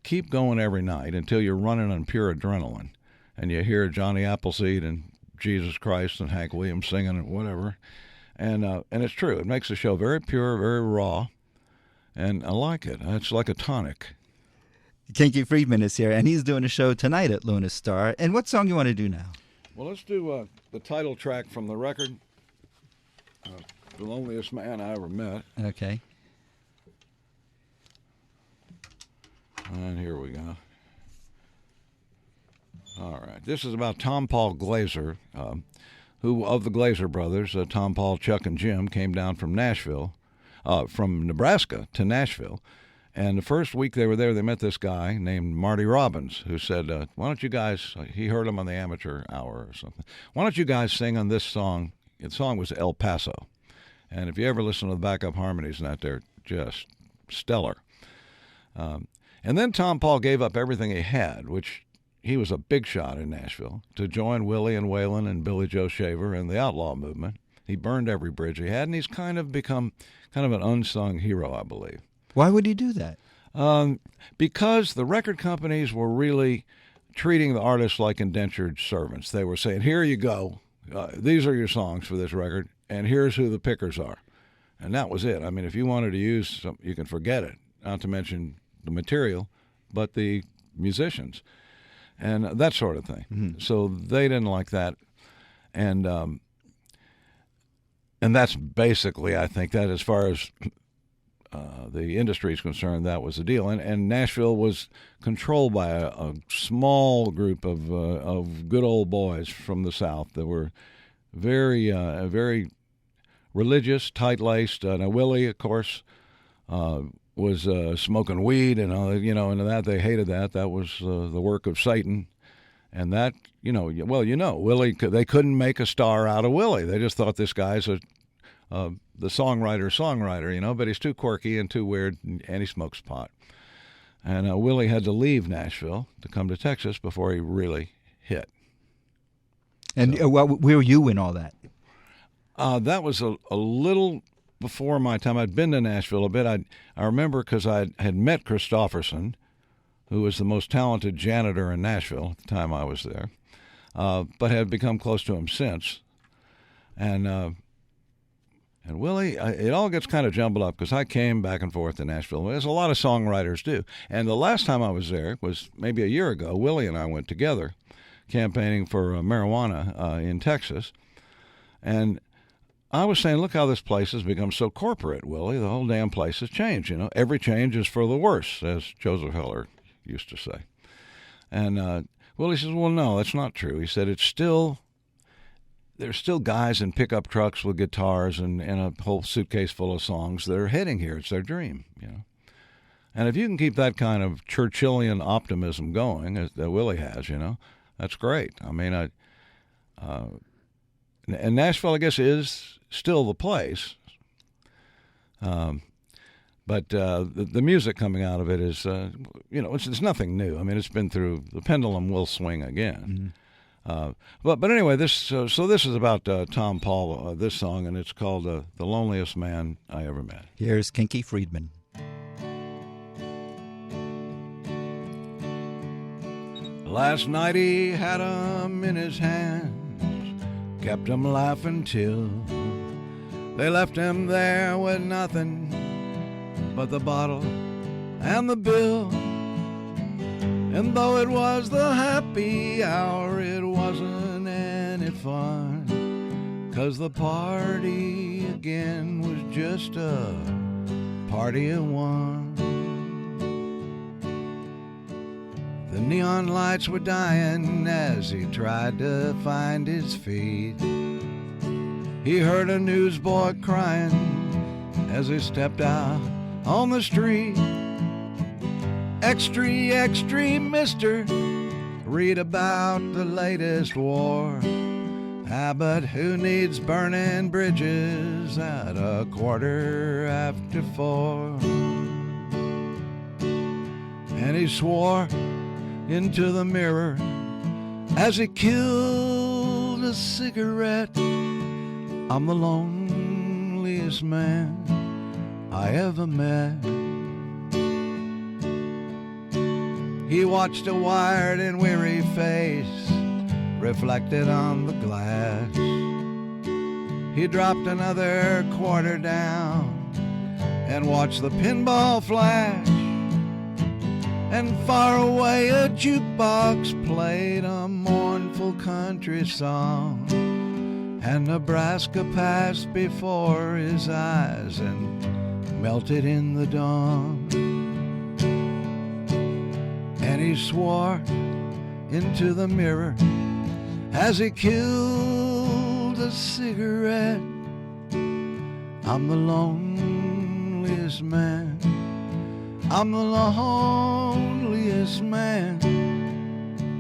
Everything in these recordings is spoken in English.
keep going every night until you're running on pure adrenaline, and you hear Johnny Appleseed and Jesus Christ and Hank Williams singing and whatever, and it's true. It makes the show very pure, very raw, and I like it. It's like a tonic. Kinky Friedman is here, and he's doing a show tonight at Luna Star. And what song you want to do now? Well, let's do the title track from the record, The Loneliest Man I Ever Met. Okay. And here we go. All right. This is about Tom Paul Glaser, who, of the Glaser brothers, Tom, Paul, Chuck, and Jim, came down from from Nebraska to Nashville. And the first week they were there, they met this guy named Marty Robbins, who said, why don't you guys, he heard him on the Amateur Hour or something, why don't you guys sing on this song? The song was El Paso. And if you ever listen to the backup harmonies in that, they're just stellar. And then Tom Paul gave up everything he had, which he was a big shot in Nashville, to join Willie and Waylon and Billy Joe Shaver and the Outlaw Movement. He burned every bridge he had, and he's kind of become kind of an unsung hero, I believe. Why would he do that? Because the record companies were really treating the artists like indentured servants. They were saying, here you go. These are your songs for this record, and here's who the pickers are. And that was it. I mean, if you wanted to use some, you can forget it, not to mention the material, but the musicians and that sort of thing. Mm-hmm. So they didn't like that. And that's basically, I think, that as far as the industry is concerned, that was the deal. And Nashville was controlled by a small group of good old boys from the South that were very religious, tight-laced. Now Willie, of course, was smoking weed, and and that they hated that. That was the work of Satan. And that, Willie, they couldn't make a star out of Willie. They just thought this guy's the songwriter, but he's too quirky and too weird, and he smokes pot. And Willie had to leave Nashville to come to Texas before he really hit. And where were you in all that? That was a little before my time. I'd been to Nashville a bit. I remember because I had met Christofferson, who was the most talented janitor in Nashville at the time I was there, but had become close to him since. And Willie, it all gets kind of jumbled up because I came back and forth to Nashville, as a lot of songwriters do. And the last time I was there was maybe a year ago. Willie and I went together campaigning for marijuana in Texas. And I was saying, look how this place has become so corporate, Willie. The whole damn place has changed, Every change is for the worse, as Joseph Heller used to say. And Willie says, well, no, that's not true. He said, there's still guys in pickup trucks with guitars and a whole suitcase full of songs that are heading here. It's their dream, And if you can keep that kind of Churchillian optimism going, as that Willie has, that's great. I mean, and Nashville, I guess, is still the place. But the music coming out of it is, it's nothing new. I mean, it's been through, the pendulum will swing again. Mm-hmm. But anyway, this is about Tom Paul, this song, and it's called The Loneliest Man I Ever Met. Here's Kinky Friedman. Last night he had 'em in his hands, kept 'em laughing till they left him there with nothing but the bottle and the bill. And though it was the happy hour, it wasn't any fun, 'cause the party again was just a party of one. The neon lights were dying as he tried to find his feet. He heard a newsboy crying as he stepped out on the street. Extreme, extreme, mister, read about the latest war. But who needs burning bridges at 4:15? And he swore into the mirror as he killed a cigarette. I'm the loneliest man I ever met. He watched a wired and weary face reflected on the glass. He dropped another quarter down and watched the pinball flash. And far away a jukebox played a mournful country song. And Nebraska passed before his eyes and melted in the dawn. And he swore into the mirror as he killed a cigarette, I'm the loneliest man. I'm the loneliest man.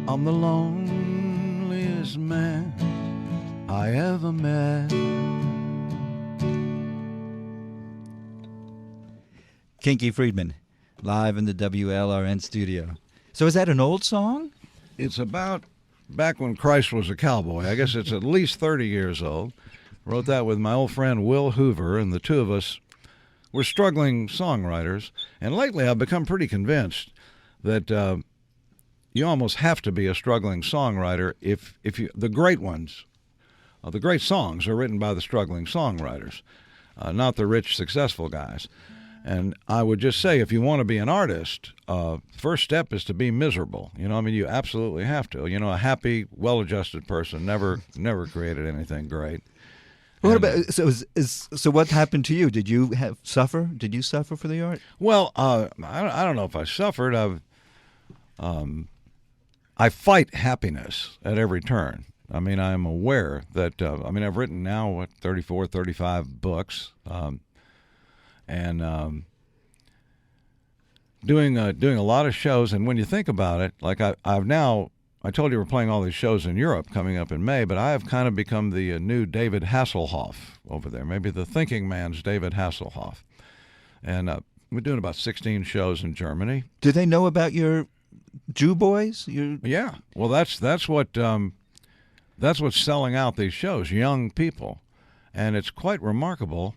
I'm the loneliest man I ever met. Kinky Friedman, live in the WLRN studio. So is that an old song? It's about back when Christ was a cowboy. I guess it's at least 30 years old. Wrote that with my old friend Will Hoover, and the two of us were struggling songwriters. And lately I've become pretty convinced that you almost have to be a struggling songwriter if you, the great ones, the great songs are written by the struggling songwriters, not the rich, successful guys. And I would just say, if you want to be an artist, first step is to be miserable. You know, I mean, you absolutely have to. You know, a happy, well-adjusted person never created anything great. What about so? What happened to you? Did you suffer? Did you suffer for the art? Well, I don't know if I suffered. I fight happiness at every turn. I mean, I'm aware that. I've written now 34, 35 books. And doing a lot of shows. And when you think about it, like I told you we're playing all these shows in Europe coming up in May, but I have kind of become the new David Hasselhoff over there, maybe the thinking man's David Hasselhoff. And we're doing about 16 shows in Germany. Do they know about your Jew boys? Yeah. Well, that's what's selling out these shows, young people. And it's quite remarkable